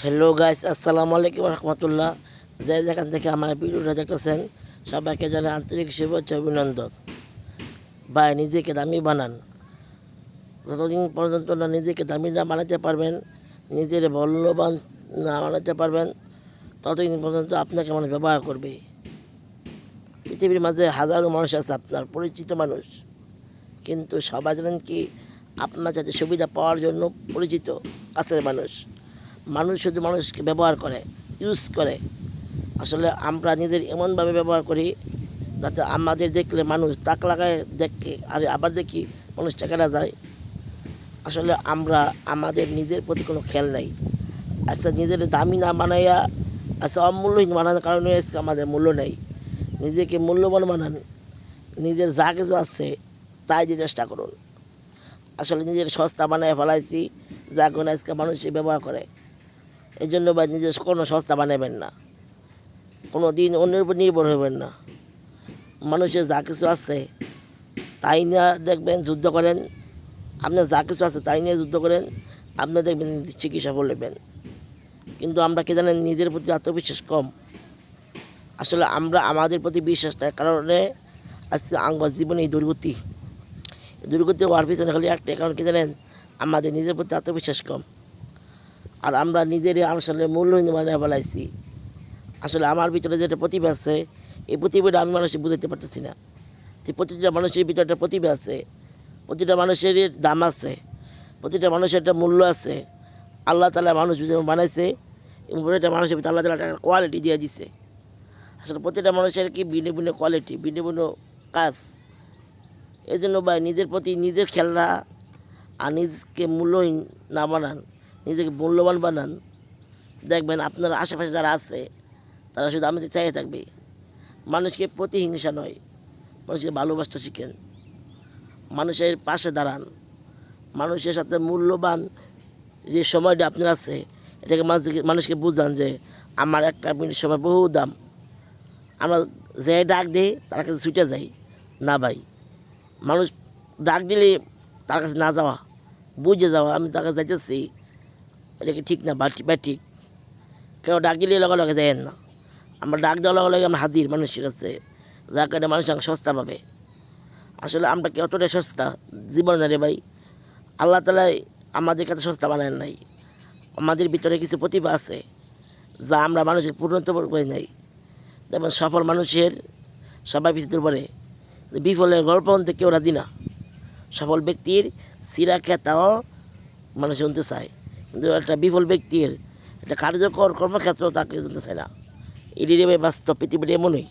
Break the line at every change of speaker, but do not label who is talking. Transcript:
Hello guys, আসসালামু আলাইকুম রহমতুল্লাহ। যে যেখান থেকে আমার ভিডিওটা দেখতেছেন সবাইকে জানাই আন্তরিক শুভেচ্ছা অভিনন্দন। ভাই, নিজেকে দামি বানান। যতদিন পর্যন্ত না নিজেকে দামি না বানাতে পারবেন, নিজের মূল্যবান না বানাতে পারবেন, ততদিন পর্যন্ত আপনাকে মানুষ ব্যবহার করবে। পৃথিবীর মাঝে হাজারো মানুষ আছে, আপনার পরিচিত মানুষ, কিন্তু সবাই জানেন কি আপনার সাথে সুবিধা পাওয়ার জন্য পরিচিত কাছের মানুষ। মানুষ শুধু মানুষকে ব্যবহার করে, ইউজ করে। আসলে আমরা নিজের এমনভাবে ব্যবহার করি যাতে আমাদের দেখলে মানুষ তাক লাগায় দেখে, আর আবার দেখি মানুষ টাকাটা যায়। আসলে আমরা আমাদের নিজের প্রতি কোনো খেয়াল নাই। আচ্ছা, নিজের দামি না বানাইয়া আচ্ছা অমূল্যহীন বানানোর কারণে আজকে আমাদের মূল্য নেই। নিজেকে মূল্যবান বানান, নিজের যা কিছু আছে তাই দিয়ে চেষ্টা করুন। আসলে নিজের সস্তা বানায় ফেলাইছি, যা কোনো আজকে মানুষই ব্যবহার করে। এই জন্য বা নিজের কোনো সস্তা বানাবেন না, কোনো দিন অন্যের উপর নির্ভর হবেন না। মানুষের যা কিছু আছে তাই নিয়ে দেখবেন যুদ্ধ করেন, আপনার যা কিছু আছে তাই নিয়ে যুদ্ধ করেন, আপনি দেখবেন ঠিকই সফল হবেন। কিন্তু আমরা কি জানেন, নিজের প্রতি আত্মবিশ্বাস কম। আসলে আমরা আমাদের প্রতি বিশ্বাস থাকার কারণে আজকে আমার জীবনে এই দুর্গতি হওয়ার পিছনে খালি একটাই কারণ, কি জানেন, আমাদের নিজের প্রতি আত্মবিশ্বাস কম। আর আমরা নিজেরই আসলে মূল্যহীন বানিয়ে ফেলাইছি। আসলে আমার ভিতরে যেটা প্রতিভা আছে, এই প্রতিভাটা আমি মানুষকে বুঝাতে পারতেছি না। যে প্রতিটা মানুষের ভিতরে একটা প্রতিভা আছে, প্রতিটা মানুষের দাম আছে, প্রতিটা মানুষের একটা মূল্য আছে। আল্লাহ তাআলা মানুষ যেমন বানাইছে, এবং প্রতিটা মানুষের ভিতরে আল্লাহ তাআলা একটা কোয়ালিটি দিয়ে দিছে। আসলে প্রতিটা মানুষের কি ভিন্ন ভিন্ন কোয়ালিটি, ভিন্ন ভিন্ন কাজ। এই জন্য ভাই, নিজের প্রতি নিজের খেলা আর নিজকে মূল্যহীন না বানান, নিজেকে মূল্যবান বানান। দেখবেন আপনার আশেপাশে যারা আছে তারা শুধু আমাদের চাইয়ে থাকবে। মানুষকে প্রতিহিংসা নয়, মানুষকে ভালোবাসতে শিখেন, মানুষের পাশে দাঁড়ান, মানুষের সাথে মূল্যবান যে সময়টা আপনার আছে এটাকে মানুষকে বুঝান যে আমার একটা মিনিট সময় বহু দাম। আমরা যে ডাক দিই তার কাছে ছুটে যাই না ভাই। মানুষ ডাক দিলে তার কাছে না যাওয়া, বুঝে যাওয়া আমি তার কাছে যাইতেছি, এটা কি ঠিক না বা ঠিক। কেউ ডাক দিলে লগে লগে যাইয়েন না। আমরা ডাক দেওয়া লগে লগে আমরা হাজির মানুষের কাছে, যার কারণে মানুষ আমাকে সস্তা পাবে। আসলে আমরা কি অতটাই সস্তা জীবন না রে ভাই? আল্লাহ তাআলা আমাদের কাছে সস্তা বানায় নাই। আমাদের ভিতরে কিছু প্রতিভা আছে যা আমরা মানুষের পরিণত করে নাই। যেমন সফল মানুষের সবাই বিচিত্র পড়ে, বিফলের গল্প অন্তে কেউ রাজি না। সফল ব্যক্তির সিরা খেতাও মানুষ শুনতে চায়, কিন্তু একটা বিফল ব্যক্তির একটা কার্যকর কর্মক্ষেত্র তাকে শুনতে চায় না। এটি বাস্তব, পৃথিবীর এমনই।